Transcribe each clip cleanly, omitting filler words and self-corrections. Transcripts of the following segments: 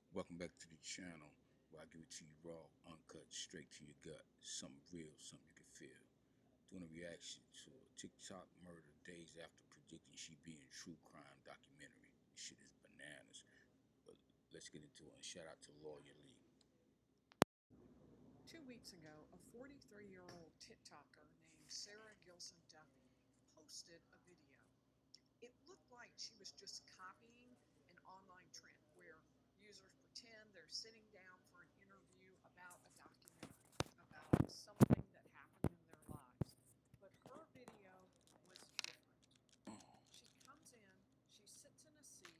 Welcome back to the channel where I give it to you raw, uncut, straight to your gut. Something real, something you can feel. Doing a reaction to a TikTok murder days after predicting she be in true crime documentary. This shit is bananas. But let's get into it and shout out to Lawyer Lee. 2 weeks ago, a 43-year-old TikToker named Sara Gilson Duffey posted a video. It looked like she was just copying an online trend where users pretend they're sitting down for an interview about a documentary, about something that happened in their lives. But her video was different. She comes in, she sits in a seat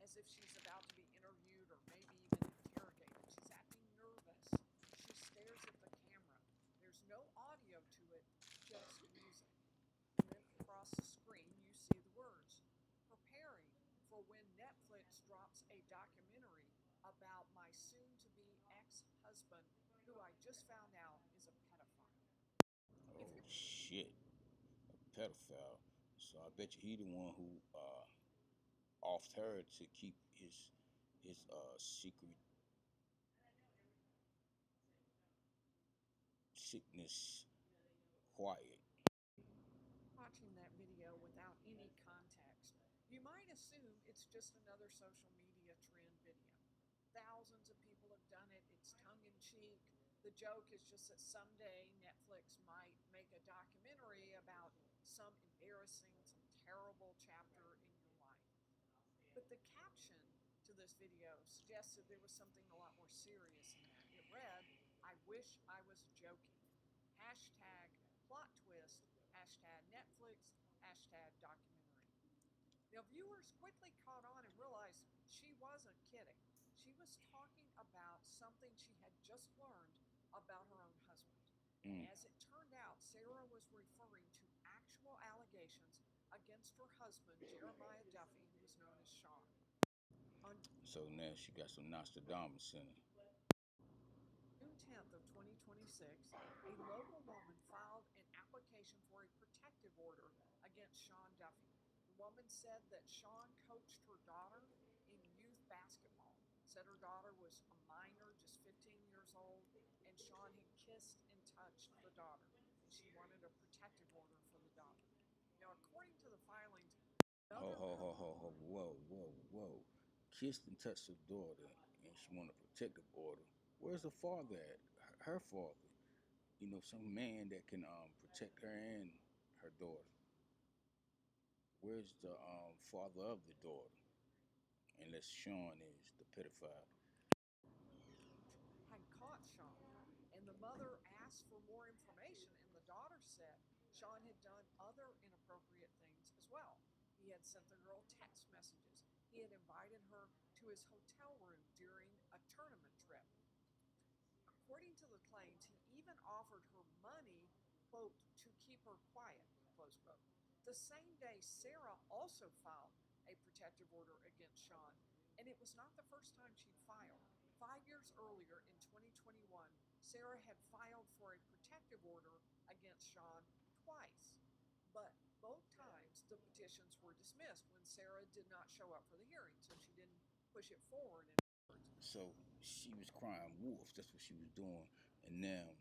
as if she's about to be interviewed or maybe even interrogated. She's acting nervous. She stares at the camera. There's no audio to it, just music. And then across the screen, you see the words, preparing for when Netflix drops a documentary about my soon to be ex husband, who I just found out is a pedophile. If Oh you're shit, a pedophile. So I bet you he the one who offed her to keep his secret sickness quiet. watching that video without any context, you might assume it's just another social media trend video. Thousands of people have done it, it's tongue in cheek. The joke is just that someday Netflix might make a documentary about some embarrassing, some terrible chapter in your life. But the caption to this video suggested there was something a lot more serious in that. It read, I wish I was joking. Hashtag plot twist, hashtag Netflix, hashtag documentary. Now, viewers quickly caught on and realized she wasn't kidding. She was talking about something she had just learned about her own husband. And Mm. as it turned out, Sara was referring to actual allegations against her husband, Jeremiah Duffey, who was known as Sean. On So now she got some Nostradamus in her. June 10th of 2026, a local woman filed an application for a protective order against Sean Duffey. The woman said that Sean coached her daughter in youth basketball, said her daughter was a minor, just 15 years old, and Sean had kissed and touched the daughter, and she wanted a protective order for the daughter. Now, according to the filings, Ho, another ho, ho, couple. ho, ho, whoa, whoa, whoa. Kissed and touched her daughter, and she want a protective order. Where's the father at? Her father. You know, some man that can protect her and her daughter. Where's the father of the daughter? Unless Sean is the pedophile. Had caught Sean, and the mother asked for more information, and the daughter said Sean had done other inappropriate things as well. He had sent the girl text messages. He had invited her to his hotel room during a tournament trip. According to the claims, he even offered her money, quote, to keep her quiet, close quote. The same day, Sara also filed a protective order against Sean, and it was not the first time she'd filed. 5 years earlier, in 2021, Sara had filed for a protective order against Sean twice, but both times the petitions were dismissed when Sara did not show up for the hearing, so she didn't push it forward. So she was crying wolf. That's what she was doing. And now,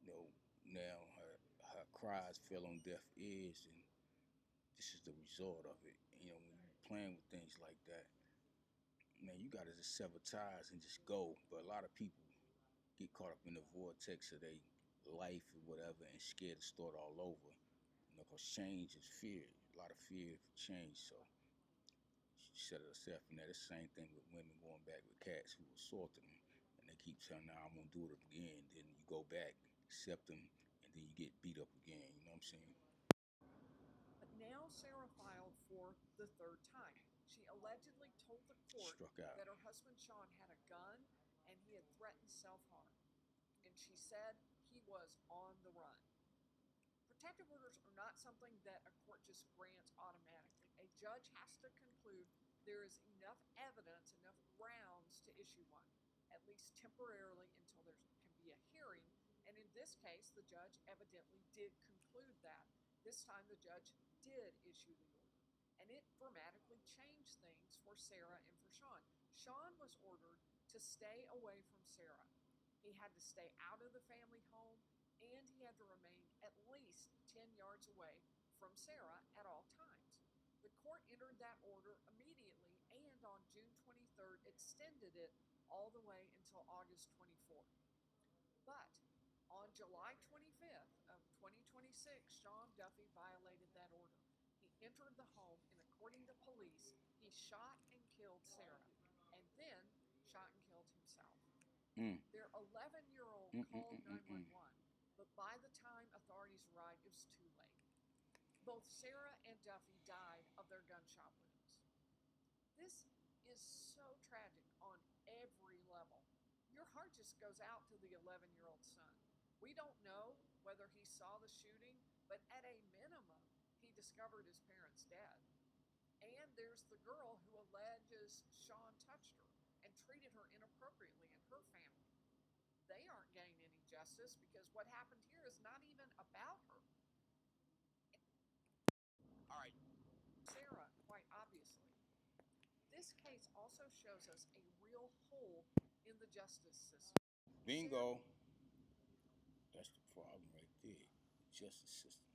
you know, now her cries fell on deaf ears, and this is the result of it. You know, when you're playing with things like that, man, you gotta just sever ties and just go. But a lot of people get caught up in the vortex of their life or whatever and scared to start all over. You know, because change is fear. A lot of fear for change. So she set herself in that. It's the same thing with women going back with cats who assaulted them. And they keep telling, nah, I'm going to do it again. Then you go back, accept them, and then you get beat up again. You know what I'm saying? But now Sara filed for the third time. She allegedly told the court Struck out. that her husband Sean had a gun and he had threatened self harm. And she said he was on the run. Protective orders are not something that a court just grants automatically. A judge has to conclude there is enough evidence, enough grounds to issue one, at least temporarily until there can be a hearing. And in this case, the judge evidently did conclude that. This time, the judge did issue the order. And it dramatically changed things for Sara and for Sean. Sean was ordered to stay away from Sara. He had to stay out of the family home, and he had to remain at least 10 yards away from Sara at all times. The court entered that order immediately and on June 23rd extended it all the way until August 24th. But on July 25th of 2026, Sean Duffey violated that order. He entered the home, and according to police, he shot and killed Sara, and then shot and killed himself. Mm. Their 11-year-old called 911, but by the time authorities arrived, it was too late. Both Sara and Duffey died of their gunshot wounds. This is so tragic on every level. Your heart just goes out to the 11-year-old son. We don't know whether he saw the shooting, but at a minimum, he discovered his parents dead. And there's the girl who alleges Sean touched her and treated her inappropriately in her family. They aren't getting any justice because what happened here is not even about her. All right. Sara, quite obviously. This case also shows us a real hole in the justice system. Bingo. That's the problem right there. The justice system.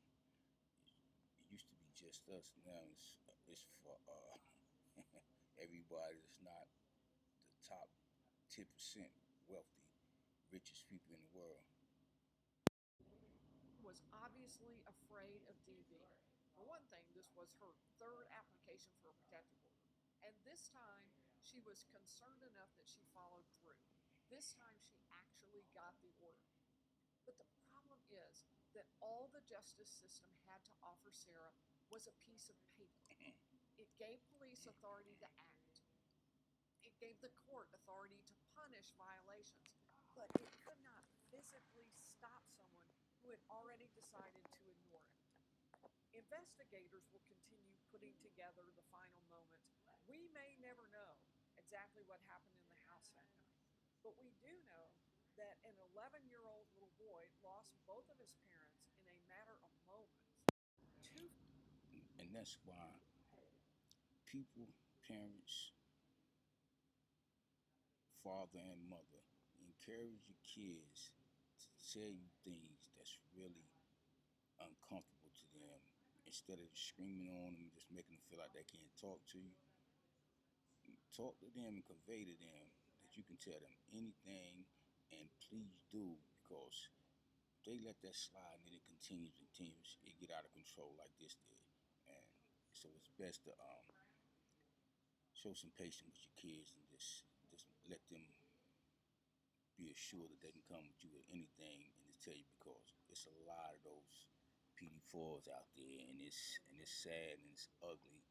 It used to be just us. Now it's for everybody that's not the top 10% wealthy, richest people in the world. Was obviously afraid of DV. For one thing, this was her third application for a protective order. And this time, she was concerned enough that she followed through. This time, she actually got the order. But the problem is that all the justice system had to offer Sara was a piece of paper. It gave police authority to act. It gave the court authority to punish violations, but it could not physically stop someone who had already decided to ignore it. Investigators will continue putting together the final moments. We may never know exactly what happened in the house that night, but we do know that an 11-year-old little boy lost both of his parents in a matter of moments. And that's why people, parents, father and mother, encourage your kids to tell you things that's really uncomfortable to them instead of screaming on them and just making them feel like they can't talk to you. Talk to them and convey to them that you can tell them anything, and please do, because if they let that slide and then it continues, it get out of control like this did. And so it's best to show some patience with your kids and just let them be assured that they can come with you with anything and just tell you, because it's a lot of those PD4s out there, and it's sad and it's ugly.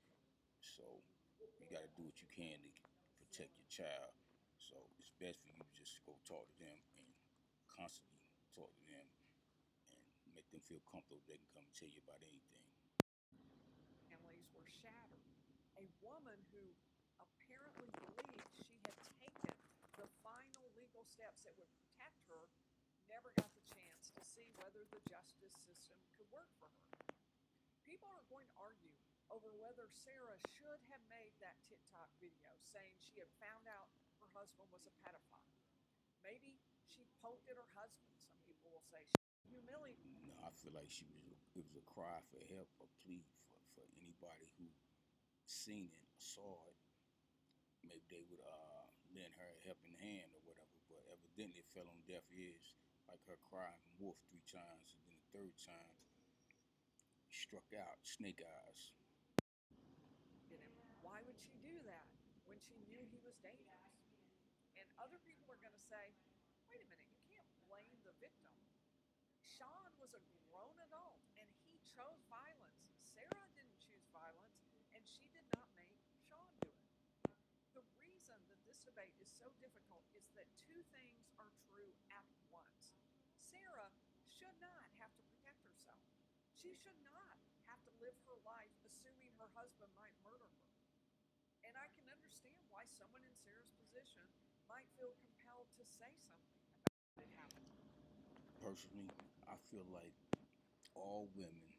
So you got to do what you can to protect your child. So it's best for you to just go talk to them and constantly talk to them and make them feel comfortable they can come and tell you about anything. Families were shattered. A woman who apparently believed she had taken the final legal steps that would protect her never got the chance to see whether the justice system could work for her. People are going to argue over whether Sara should have made that TikTok video saying she had found out her husband was a pedophile. Maybe she poked at her husband, some people will say. She humiliated. No, I feel like it was a cry for help, a plea for anybody who seen it, saw it. Maybe they would lend her a helping hand or whatever, but evidently it fell on deaf ears, like her crying wolf 3 times, and then the third time struck out, snake eyes. Why would she do that when she knew he was dangerous? And other people are going to say, wait a minute, you can't blame the victim. Sean was a grown adult and he chose violence. Sara didn't choose violence, and she did not make Sean do it. The reason that this debate is so difficult is that two things are true at once. Sara should not have to protect herself. She should not have to live her life assuming her husband might murder her. And I can understand why someone in Sara's position might feel compelled to say something about what happened. Personally, I feel like all women,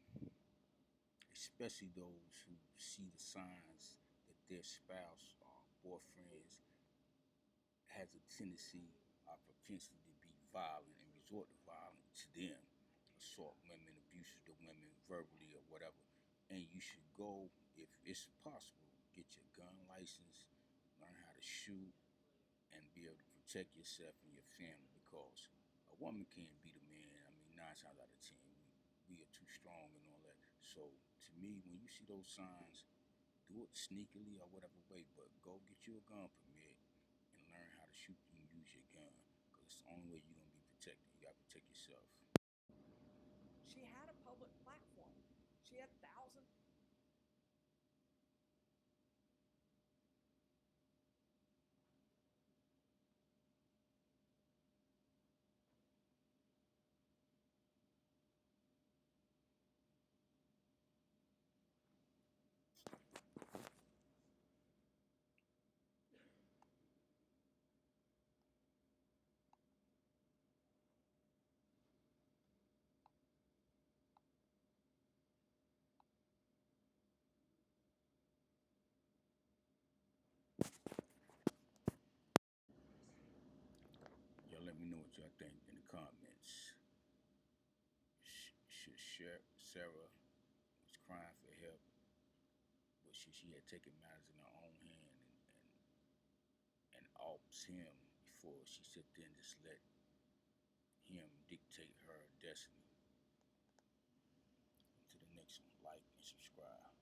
especially those who see the signs that their spouse or boyfriends has a tendency or propensity to be violent and resort to violence to them, assault women, abuses to women verbally or whatever. And you should go, if it's possible, get your gun license, learn how to shoot, and be able to protect yourself and your family, because a woman can't beat a man. I mean, 9 times out of 10, we are too strong and all that. So to me, when you see those signs, do it sneakily or whatever way, but go get you a gun permit and learn how to shoot and use your gun, because it's the only way you're gonna be protected. You gotta protect yourself. She had a public platform. She had thousands. Y'all let me know what y'all think in the comments. Sarah was crying for help, but she had taken matters in her own hand and ops him before she sit there and just let him dictate her destiny. To the next one, like and subscribe.